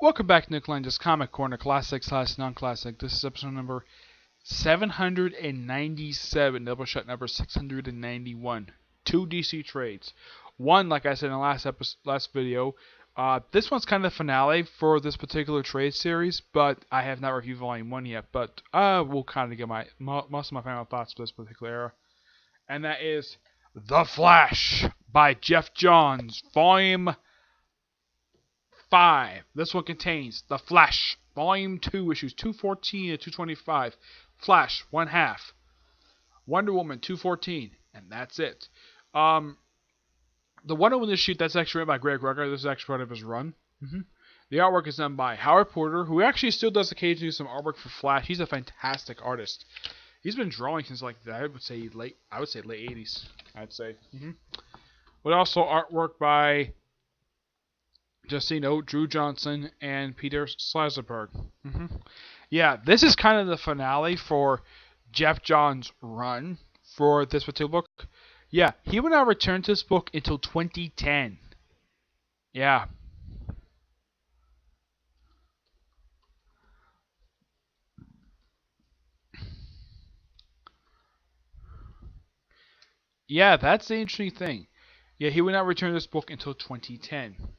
Welcome back to Nick Lenz's Comic Corner, Classic / Non-Classic. This is episode number 797, Doubleshot number 691. 2 DC trades. One, like I said in the last video, this one's kind of the finale for this particular trade series, but I have not reviewed Volume 1 yet, but we'll kind of get most of my final thoughts for this particular era. And that is The Flash by Geoff Johns, Volume 5. This one contains The Flash, Volume 2, issues 214 and 225. Flash, 1/2. Wonder Woman, 214, and that's it. The Wonder Woman issue, that's actually written by Greg Rucka. This is actually part of his run. The artwork is done by Howard Porter, who actually still does occasionally some artwork for Flash. He's a fantastic artist. He's been drawing since I would say late 80s. I'd say. But also artwork by Justino, Drew Johnson, and Peter Slazerberg. Yeah, this is kind of the finale for Geoff Johns' run for this particular book. Yeah, he would not return to this book until 2010. Yeah. Yeah, that's the interesting thing. Yeah, he would not return to this book until 2010.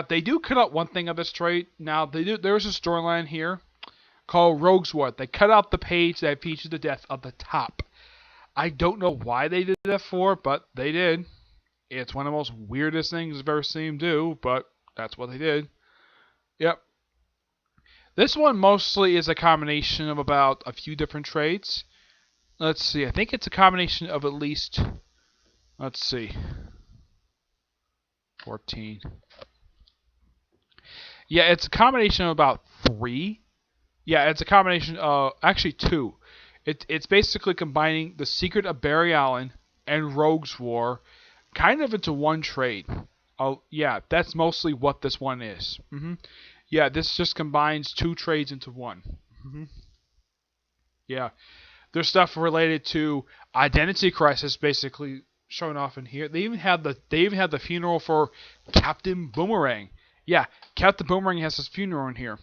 They do cut out one thing of this trade. Now, there's a storyline here called Rogue's War. They cut out the page that features the death of the Top. I don't know why they did that for, but they did. It's one of the most weirdest things I've ever seen them do, but that's what they did. Yep. This one mostly is a combination of about a few different trades. Let's see. I think it's a combination of at least, let's see, 14. Yeah, it's a combination of about 3. Yeah, it's a combination of, actually 2. It's basically combining The Secret of Barry Allen and Rogue's War kind of into one trade. Yeah, that's mostly what this one is. Yeah, this just combines 2 trades into one. Yeah. There's stuff related to Identity Crisis basically shown off in here. They even had the funeral for Captain Boomerang. Yeah, Captain Boomerang has his funeral in here.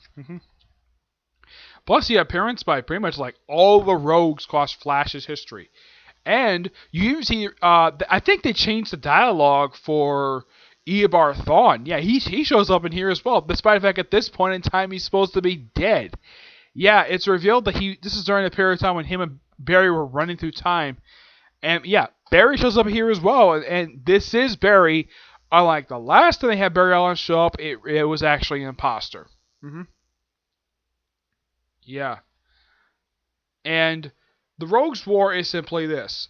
Plus the appearance by pretty much like all the rogues across Flash's history. And you even see, I think they changed the dialogue for Eobard Thawne. Yeah, he shows up in here as well, despite the fact at this point in time he's supposed to be dead. Yeah, it's revealed that this is during a period of time when him and Barry were running through time. And yeah, Barry shows up here as well, and this is Barry. Unlike the last time they had Barry Allen show up, it was actually an imposter. Yeah. And the Rogues War is simply this.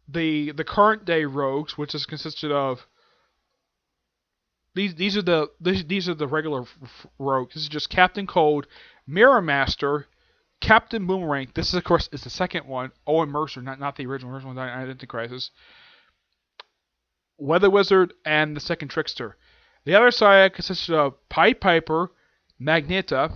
The current day rogues, which is consisted of these are the regular rogues. This is just Captain Cold, Mirror Master, Captain Boomerang. This is of course is the second one. Owen Mercer, not the original. The original one, Identity Crisis. Weather Wizard, and the second Trickster. The other side consisted of Pied Piper, Magneta,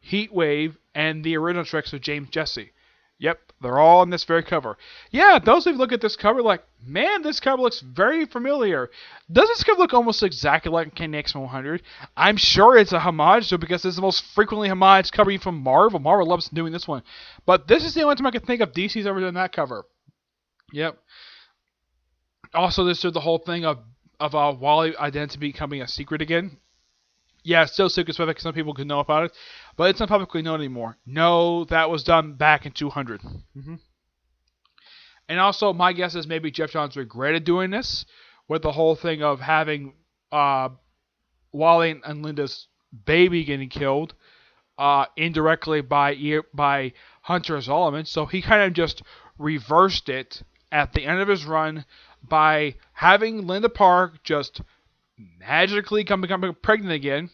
Heatwave, and the original Trickster, James Jesse. Yep, they're all on this very cover. Yeah, those who look at this cover like, man, this cover looks very familiar. Does this cover look almost exactly like Ken X 100? I'm sure it's a homage, because it's the most frequently homaged cover from Marvel. Marvel loves doing this one. But this is the only time I can think of DC's ever done that cover. Yep. Also, this is the whole thing of Wally identity becoming a secret again. Yeah, it's still secret, so that some people could know about it, but it's not publicly known anymore. No, that was done back in 200. And also, my guess is maybe Geoff Johns regretted doing this, with the whole thing of having Wally and Linda's baby getting killed indirectly by Hunter Zolomon, so he kind of just reversed it at the end of his run by having Linda Park just magically becoming pregnant again,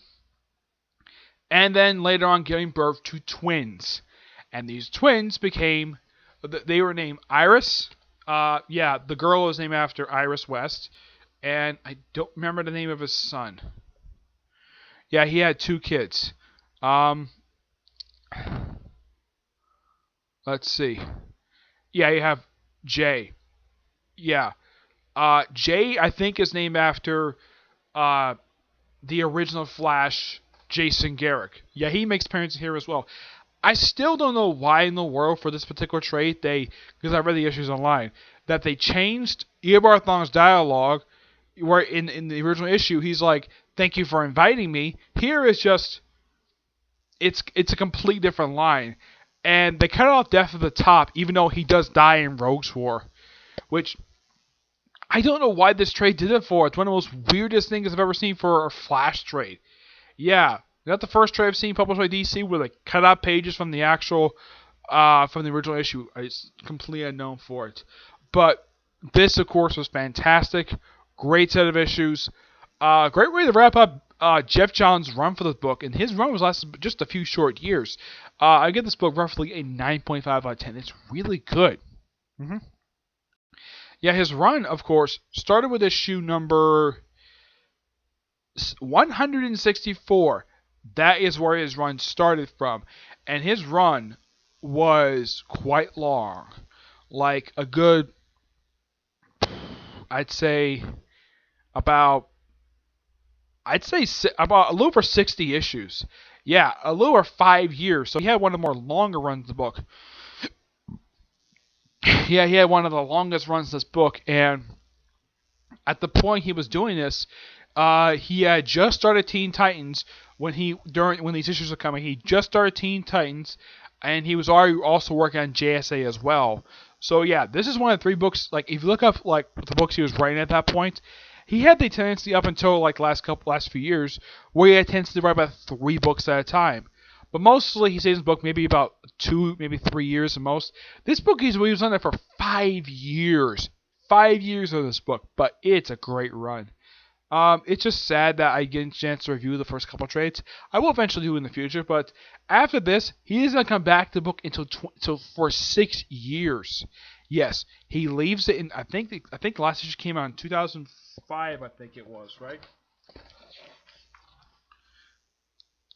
and then later on giving birth to twins. And these twins they were named Iris. Yeah, the girl was named after Iris West, and I don't remember the name of his son. Yeah, he had 2 kids. Let's see. Yeah, you have Jay. Yeah. Jay, I think, is named after the original Flash, Jason Garrick. Yeah, he makes appearances here as well. I still don't know why in the world for this particular trade because I read the issues online, that they changed Eobard Thawne's dialogue, where in the original issue he's like, "Thank you for inviting me." Here is just, it's a complete different line, and they cut off Death at the top, even though he does die in Rogue's War, which I don't know why this trade did it for. It's one of the most weirdest things I've ever seen for a Flash trade. Yeah, not the first trade I've seen published by DC where they cut out pages from the actual, from the original issue. It's completely unknown for it. But this, of course, was fantastic. Great set of issues. Great way to wrap up Geoff Johns' run for this book. And his run was lasted just a few short years. I give this book roughly a 9.5 out of 10. It's really good. Yeah, his run, of course, started with issue number 164. That is where his run started from. And his run was quite long. Like a good, I'd say about a little over 60 issues. Yeah, a little over 5 years. So he had one of the more longer runs of the book. Yeah, he had one of the longest runs of this book, and at the point he was doing this, he had just started Teen Titans when these issues were coming. He just started Teen Titans, and he was already also working on JSA as well. So yeah, this is one of the 3 books. Like if you look up like the books he was writing at that point, he had the tendency up until like last few years where he had a tendency to write about 3 books at a time. But mostly he stays in the book maybe about 2, maybe 3 years at most. This book he was on there for 5 years. 5 years of this book, but it's a great run. It's just sad that I get a chance to review the first couple trades. I will eventually do in the future, but after this, he isn't going to come back to the book until for 6 years. Yes, he leaves it in. I think the last issue came out in 2005. I think it was, right.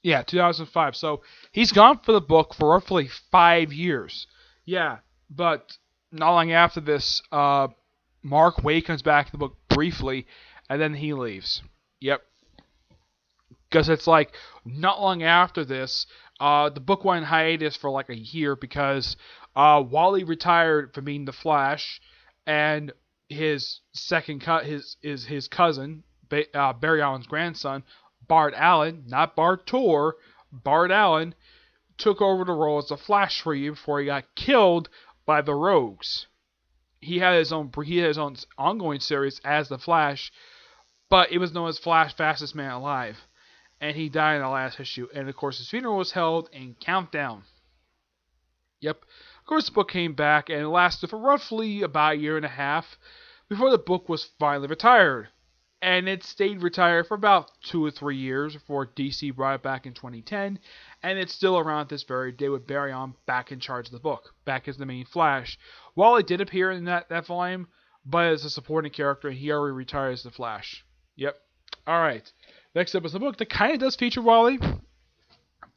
Yeah, 2005. So he's gone for the book for roughly 5 years. Yeah, but not long after this, Mark Waid comes back to the book briefly, and then he leaves. Yep. Because it's like, not long after this, the book went in hiatus for like a year because Wally retired from being the Flash, and his his cousin, Barry Allen's grandson, Bart Allen, not Bart Tor, Bart Allen, took over the role as the Flash for you before he got killed by the Rogues. He had his own ongoing series as the Flash, but it was known as Flash Fastest Man Alive, and he died in the last issue. And of course, his funeral was held in Countdown. Yep. Of course, the book came back, and it lasted for roughly about a year and a half before the book was finally retired. And it stayed retired for about 2 or 3 years before DC brought it back in 2010. And it's still around this very day with Barry Allen back in charge of the book, back as the main Flash. While it did appear in that volume, but as a supporting character, he already retired as the Flash. Yep. Alright. Next up is the book that kind of does feature Wally,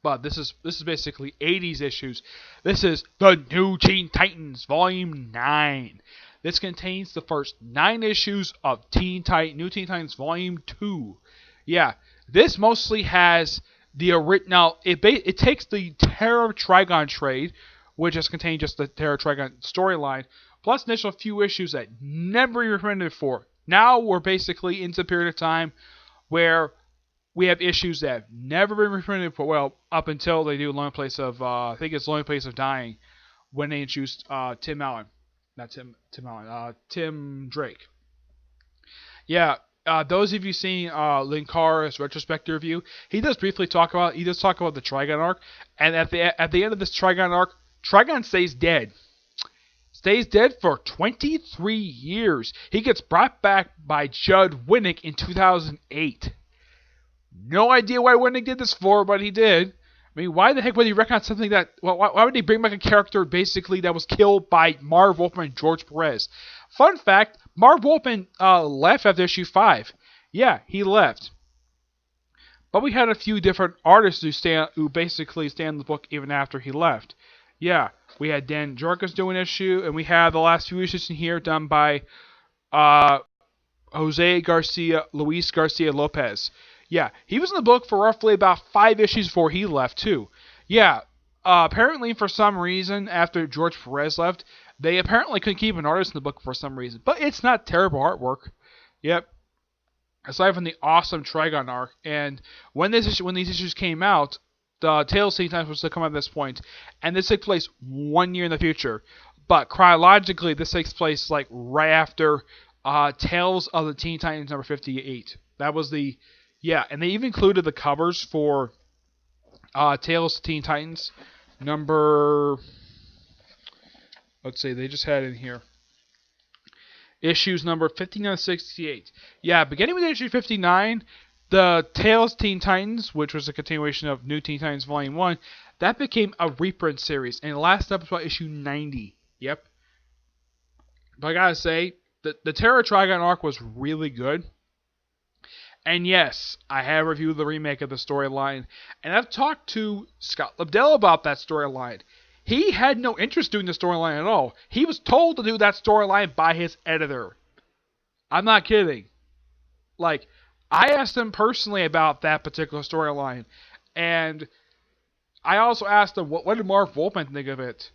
but this is basically 80s issues. This is The New Teen Titans, Volume 9. This contains the first 9 issues of New Teen Titans Volume 2. Yeah, this mostly has the original. It takes the Terror Trigon trade, which has contained just the Terror Trigon storyline, plus initial few issues that never been reprinted before. Now we're basically into a period of time where we have issues that have never been reprinted before. Well, up until they do Lonely Place of, I think it's Lonely Place of Dying, when they introduced Tim Allen. Not Tim Allen. Tim Drake. Yeah, those of you seen Linkar's retrospective review, he does talk about the Trigon arc, and at the end of this Trigon arc, Trigon stays dead. Stays dead for 23 years. He gets brought back by Judd Winnick in 2008. No idea why Winnick did this for, but he did. I mean, why the heck would he recognize something that... Well, why would he bring back a character, basically, that was killed by Marv Wolfman and George Perez? Fun fact, Marv Wolfman left after issue 5. Yeah, he left. But we had a few different artists who basically stay in the book even after he left. Yeah, we had Dan Jorkus doing an issue, and we had the last few issues in here done by Luis Garcia-Lopez. Yeah, he was in the book for roughly about 5 issues before he left, too. Yeah, apparently for some reason, after George Perez left, they apparently couldn't keep an artist in the book for some reason. But it's not terrible artwork. Yep. Aside from the awesome Trigon arc, and when these issues came out, the Tales Teen Titans was to come out at this point, and this took place 1 year in the future. But chronologically, this takes place like right after Tales of the Teen Titans number 58. That was the and they even included the covers for Tales of Teen Titans number. Let's see, they just had it in here. Issues number 59 to 68. Yeah, beginning with issue 59, the Tales Teen Titans, which was a continuation of New Teen Titans Volume 1, that became a reprint series, and it lasted up to issue 90. Yep. But I gotta say, the Terra Trigon arc was really good. And yes, I have reviewed the remake of the storyline, and I've talked to Scott Lobdell about that storyline. He had no interest doing the storyline at all. He was told to do that storyline by his editor. I'm not kidding. Like, I asked him personally about that particular storyline, and I also asked him, what did Marv Wolfman think of it?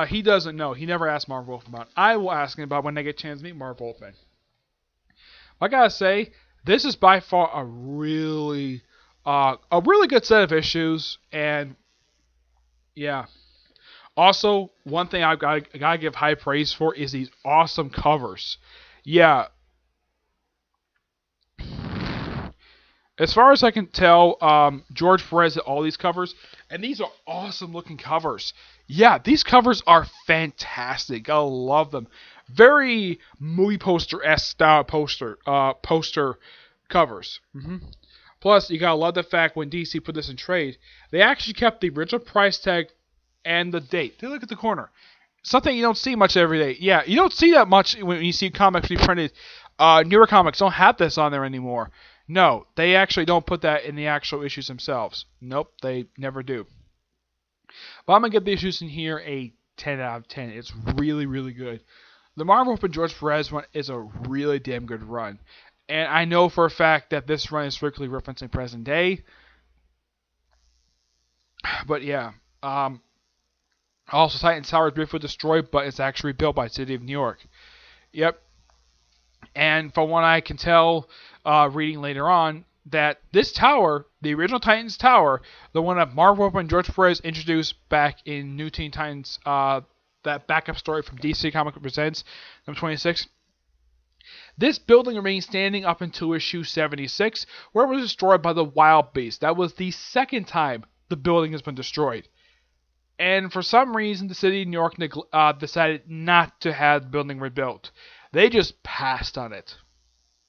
He doesn't know. He never asked Marv Wolfman about it. I will ask him about when I get a chance to meet Marv Wolfman. I gotta say, this is by far a really good set of issues, and yeah. Also, one thing I gotta give high praise for is these awesome covers. Yeah. As far as I can tell, George Perez did all these covers, and these are awesome looking covers. Yeah, these covers are fantastic. I love them. Very movie poster-esque style poster covers. Plus, you gotta love the fact when DC put this in trade, they actually kept the original price tag and the date. Take a look at the corner. Something you don't see much every day. Yeah, you don't see that much when you see comics reprinted. Newer comics don't have this on there anymore. No, they actually don't put that in the actual issues themselves. Nope, they never do. But I'm going to give the issues in here a 10 out of 10. It's really, really good. The Marvel Open George Perez one is a really damn good run. And I know for a fact that this run is strictly referencing present day. But yeah. Also, Titan's Tower is briefly destroyed, but it's actually rebuilt by the City of New York. Yep. And from what I can tell, reading later on, that this tower, the original Titans Tower, the one that Marv Wolfman and George Perez introduced back in New Teen Titans, that backup story from DC Comics Presents, number 26, this building remained standing up until issue 76, where it was destroyed by the Wild Beast. That was the second time the building has been destroyed. And for some reason, the city of New York decided not to have the building rebuilt. They just passed on it.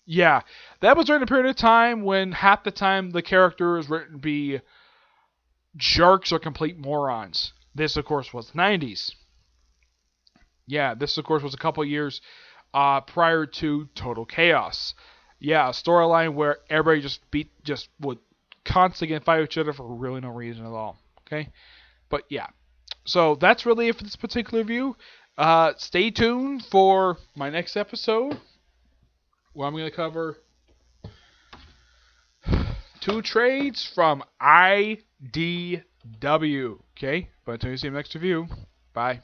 Yeah, that was during a period of time when half the time the character was written to be jerks or complete morons. This, of course, was the 90s. Yeah, this, of course, was a couple years prior to Total Chaos. Yeah, a storyline where everybody just would constantly fight each other for really no reason at all. Okay? But yeah. So that's really it for this particular review. Stay tuned for my next episode, where I'm going to cover 2 trades from IDW. Okay? But until you see my next review, bye.